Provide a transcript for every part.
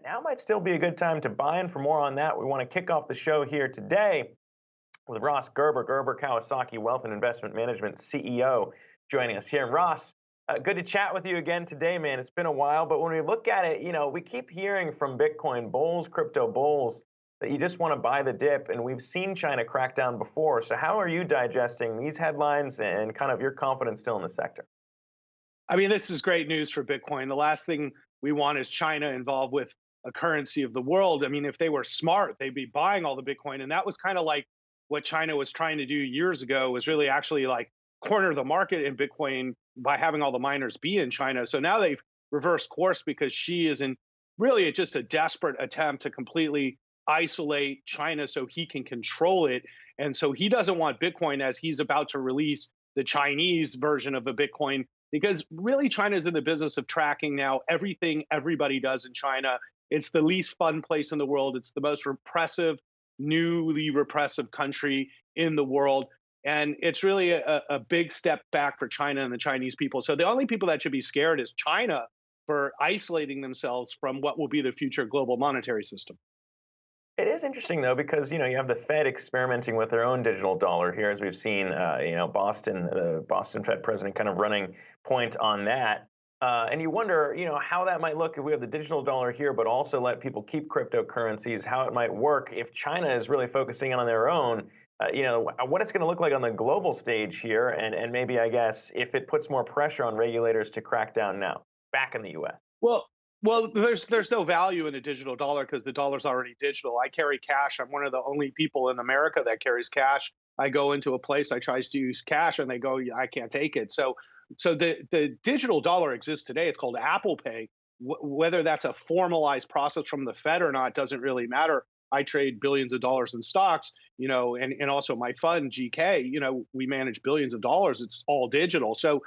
Now might still be a good time to buy in. For more on that, we want to kick off the show here today with Ross Gerber, Gerber Kawasaki Wealth and Investment Management CEO, joining us here. And Ross, good to chat with you again today, man. It's been a while, but when we look at it, we keep hearing from Bitcoin bulls, crypto bulls, that you just want to buy the dip, and we've seen China crack down before. So how are you digesting these headlines and kind of your confidence still in the sector? I mean, this is great news for Bitcoin. The last thing we want is China involved with a currency of the world. I mean, if they were smart, they'd be buying all the Bitcoin. And that was kind of like what China was trying to do years ago, was really actually like corner the market in Bitcoin by having all the miners be in China. So now they've reversed course because Xi is in really just a desperate attempt to completely isolate China so he can control it. And so he doesn't want Bitcoin, as he's about to release the Chinese version of the Bitcoin, because really China is in the business of tracking now everything everybody does in China. It's the least fun place in the world. It's the most repressive, newly repressive country in the world. And it's really a big step back for China and the Chinese people. So the only people that should be scared is China for isolating themselves from what will be the future global monetary system. It is interesting though, because you have the Fed experimenting with their own digital dollar here, as we've seen. The Boston Fed president kind of running point on that, and you wonder, how that might look if we have the digital dollar here, but also let people keep cryptocurrencies. How it might work if China is really focusing on their own. What it's going to look like on the global stage here, and maybe I guess if it puts more pressure on regulators to crack down now back in the U.S. Well, there's no value in a digital dollar because the dollar's already digital. I carry cash. I'm one of the only people in America that carries cash. I go into a place, I try to use cash, and they go, "Yeah, I can't take it." So the digital dollar exists today. It's called Apple Pay. Whether that's a formalized process from the Fed or not doesn't really matter. I trade billions of dollars in stocks, and also my fund GK. We manage billions of dollars. It's all digital. So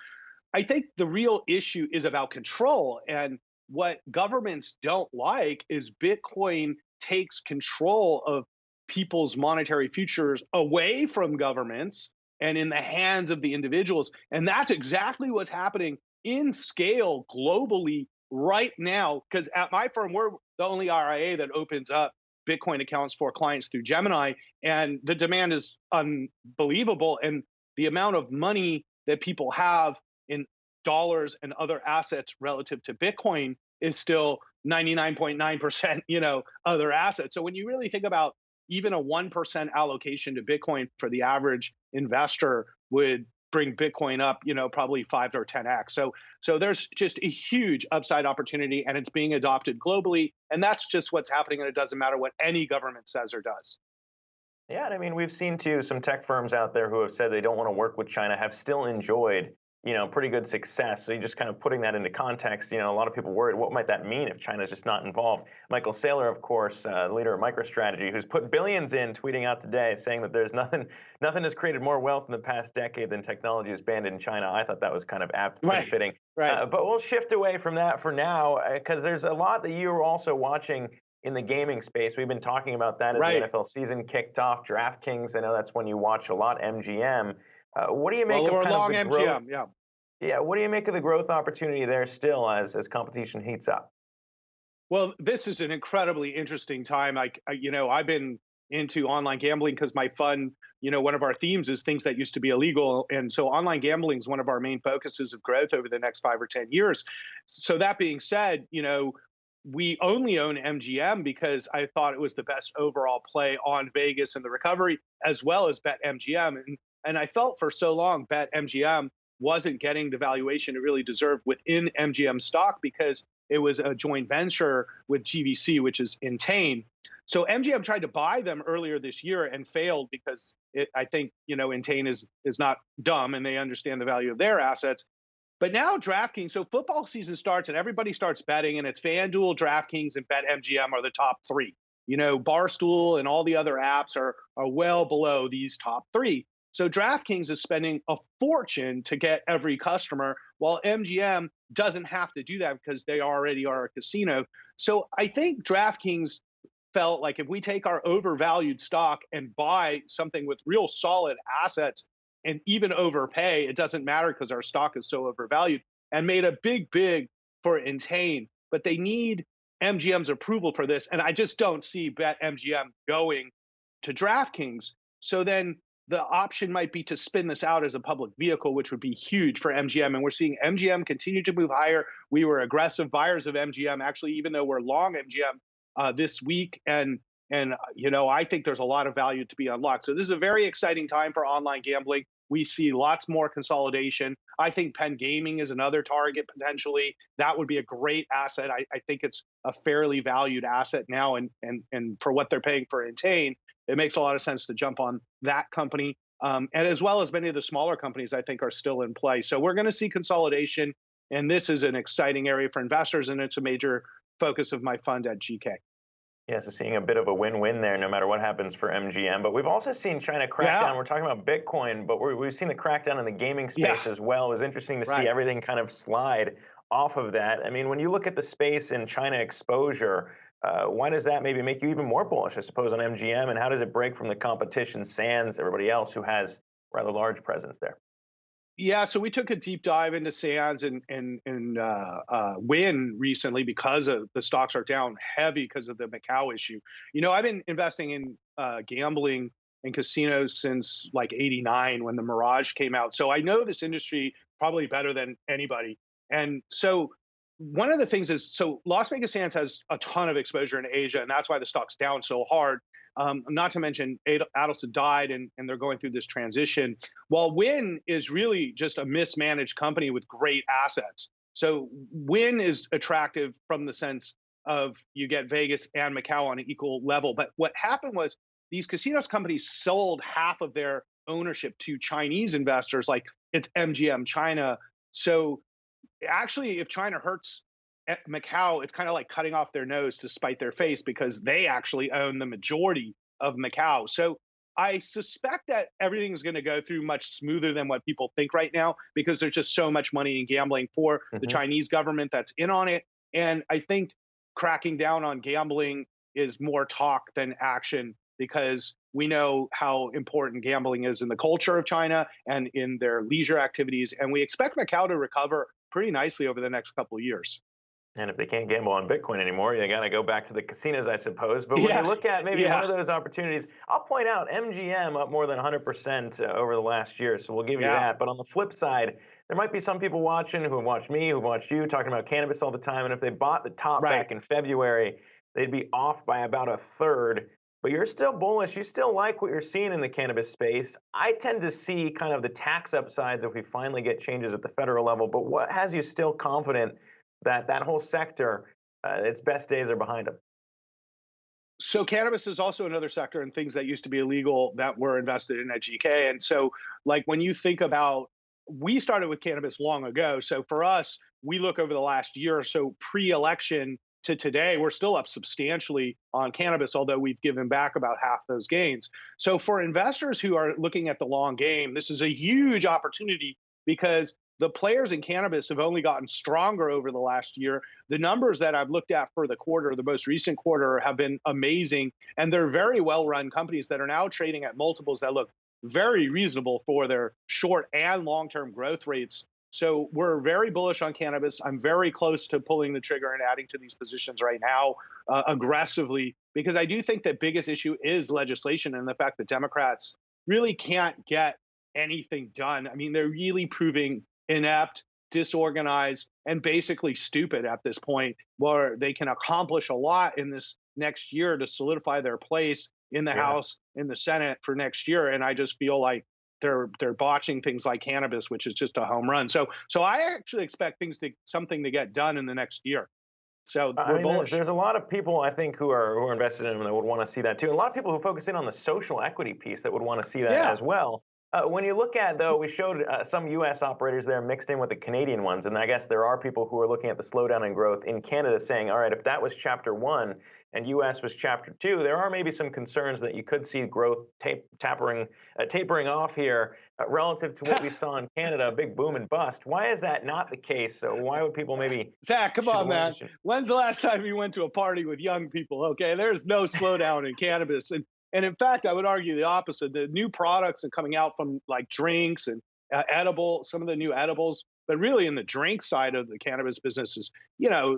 I think the real issue is about control. And what governments don't like is Bitcoin takes control of people's monetary futures away from governments and in the hands of the individuals. And that's exactly what's happening in scale globally right now. Because at my firm, we're the only RIA that opens up Bitcoin accounts for clients through Gemini. And the demand is unbelievable. And the amount of money that people have in dollars and other assets relative to Bitcoin is still 99.9%, other assets. So when you really think about even a 1% allocation to Bitcoin for the average investor would bring Bitcoin up, probably 5 or 10x. So there's just a huge upside opportunity, and it's being adopted globally. And that's just what's happening. And it doesn't matter what any government says or does. Yeah, and I mean, we've seen too some tech firms out there who have said they don't want to work with China have still enjoyed, pretty good success. So you just kind of putting that into context, a lot of people worried, what might that mean if China's just not involved? Michael Saylor, of course, leader of MicroStrategy, who's put billions in, tweeting out today saying that there's nothing has created more wealth in the past decade than technology is banned in China. I thought that was kind of apt, pretty fitting. Right. But we'll shift away from that for now, because there's a lot that you're also watching in the gaming space. We've been talking about that as the NFL season kicked off. DraftKings, I know that's one you watch a lot. MGM. What do you make of We're kind long of the growth? MGM, yeah. Yeah, what do you make of the growth opportunity there still as competition heats up? Well, this is an incredibly interesting time. I've been into online gambling because my fund, one of our themes is things that used to be illegal. And so online gambling is one of our main focuses of growth over the next 5 or 10 years. So that being said, we only own MGM because I thought it was the best overall play on Vegas and the recovery, as well as BetMGM. And I felt for so long BetMGM wasn't getting the valuation it really deserved within MGM stock because it was a joint venture with GVC, which is Entain. So MGM tried to buy them earlier this year and failed because I think, Entain is not dumb and they understand the value of their assets. But now DraftKings, so football season starts and everybody starts betting, and it's FanDuel, DraftKings, and BetMGM are the top three. Barstool and all the other apps are well below these top three. So DraftKings is spending a fortune to get every customer, while MGM doesn't have to do that because they already are a casino. So I think DraftKings felt like if we take our overvalued stock and buy something with real solid assets and even overpay, it doesn't matter because our stock is so overvalued, and made a big for Entain. But they need MGM's approval for this, and I just don't see BetMGM going to DraftKings. So then the option might be to spin this out as a public vehicle, which would be huge for MGM. And we're seeing MGM continue to move higher. We were aggressive buyers of MGM, actually, even though we're long MGM this week. And I think there's a lot of value to be unlocked. So this is a very exciting time for online gambling. We see lots more consolidation. I think Penn Gaming is another target potentially. That would be a great asset. I think it's a fairly valued asset now, and for what they're paying for Entain, it makes a lot of sense to jump on that company. And as well as many of the smaller companies, I think are still in play. So we're going to see consolidation, and this is an exciting area for investors, and it's a major focus of my fund at GK. Yeah, so seeing a bit of a win-win there, no matter what happens for MGM. But we've also seen China crack down. We're talking about Bitcoin, but we've seen the crackdown in the gaming space as well. It was interesting to see everything kind of slide off of that. I mean, when you look at the space and China exposure, why does that maybe make you even more bullish, I suppose, on MGM? And how does it break from the competition sans everybody else who has rather large presence there? Yeah, so we took a deep dive into Sands and Win recently because of the stocks are down heavy because of the Macau issue. I've been investing in gambling and casinos since like '89 when the Mirage came out. So I know this industry probably better than anybody. And so one of the things is, so Las Vegas Sands has a ton of exposure in Asia, and that's why the stock's down so hard. Not to mention Adelson died, and they're going through this transition. While Wynn is really just a mismanaged company with great assets. So Wynn is attractive from the sense of you get Vegas and Macau on an equal level. But what happened was these casinos companies sold half of their ownership to Chinese investors, like it's MGM China. So actually, if China hurts Macau, it's kind of like cutting off their nose to spite their face because they actually own the majority of Macau. So I suspect that everything's going to go through much smoother than what people think right now because there's just so much money in gambling for the Chinese government that's in on it. And I think cracking down on gambling is more talk than action because we know how important gambling is in the culture of China and in their leisure activities. And we expect Macau to recover pretty nicely over the next couple of years. And if they can't gamble on Bitcoin anymore, you got to go back to the casinos, I suppose. But when you look at maybe one of those opportunities, I'll point out MGM up more than 100% over the last year. So we'll give you that. But on the flip side, there might be some people watching who have watched me, who've watched you, talking about cannabis all the time. And if they bought the top back in February, they'd be off by about a third. But you're still bullish. You still like what you're seeing in the cannabis space. I tend to see kind of the tax upsides if we finally get changes at the federal level. But what has you still confident that whole sector, its best days are behind them? So cannabis is also another sector and things that used to be illegal that were invested in at GK. And so like when you think about, we started with cannabis long ago. So for us, we look over the last year or so pre-election to today, we're still up substantially on cannabis, although we've given back about half those gains. So for investors who are looking at the long game, this is a huge opportunity because the players in cannabis have only gotten stronger over the last year. The numbers that I've looked at for the quarter, the most recent quarter, have been amazing. And they're very well-run companies that are now trading at multiples that look very reasonable for their short and long-term growth rates. So we're very bullish on cannabis. I'm very close to pulling the trigger and adding to these positions right now aggressively, because I do think the biggest issue is legislation and the fact that Democrats really can't get anything done. I mean, they're really proving inept, disorganized, and basically stupid at this point, where they can accomplish a lot in this next year to solidify their place in the House, in the Senate for next year. And I just feel like they're botching things like cannabis, which is just a home run. So I actually expect something to get done in the next year. So we're bullish. There's a lot of people, I think, who are invested in them that would want to see that too. A lot of people who focus in on the social equity piece that would want to see that as well. When you look at, though, we showed some U.S. operators there mixed in with the Canadian ones, and I guess there are people who are looking at the slowdown in growth in Canada saying, all right, if that was chapter 1 and U.S. was chapter 2, there are maybe some concerns that you could see growth tapering off here relative to what we saw in Canada, a big boom and bust. Why is that not the case? So why would people maybe... Zach, come on, man. When's the last time you went to a party with young people? Okay, there's no slowdown in cannabis. And in fact, I would argue the opposite. The new products are coming out from like drinks and some of the new edibles. But really, in the drink side of the cannabis business is,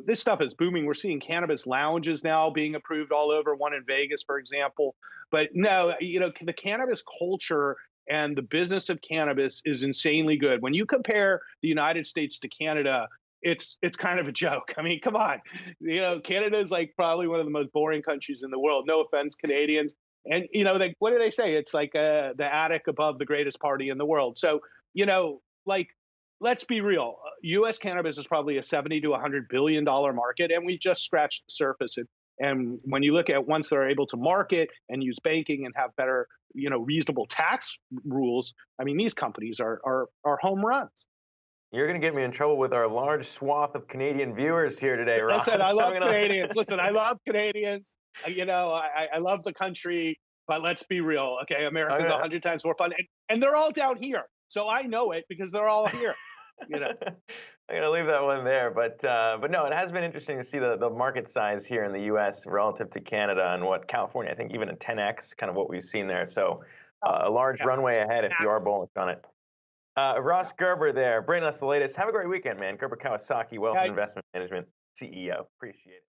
this stuff is booming. We're seeing cannabis lounges now being approved all over. One in Vegas, for example. But no, the cannabis culture and the business of cannabis is insanely good. When you compare the United States to Canada, it's kind of a joke. I mean, come on. Canada is like probably one of the most boring countries in the world. No offense, Canadians. And what do they say? It's like the attic above the greatest party in the world. So like let's be real. U.S. cannabis is probably a 70 to 100 billion-dollar market, and we just scratched the surface. And when you look at once they're able to market and use banking and have better, reasonable tax rules, I mean, these companies are home runs. You're going to get me in trouble with our large swath of Canadian viewers here today, Ross. Listen, I love I'm gonna- Canadians. Listen, I love Canadians. I love the country, but let's be real. Okay, America's 100 times more fun, and they're all down here. So I know it because they're all here. I'm gonna leave that one there, but no, it has been interesting to see the market size here in the U.S. relative to Canada and what California. I think even a 10x, kind of what we've seen there. So a large runway ahead if you are bullish on it. Ross Gerber there, bringing us the latest. Have a great weekend, man. Gerber Kawasaki, Wealth and Investment Management CEO. Appreciate it.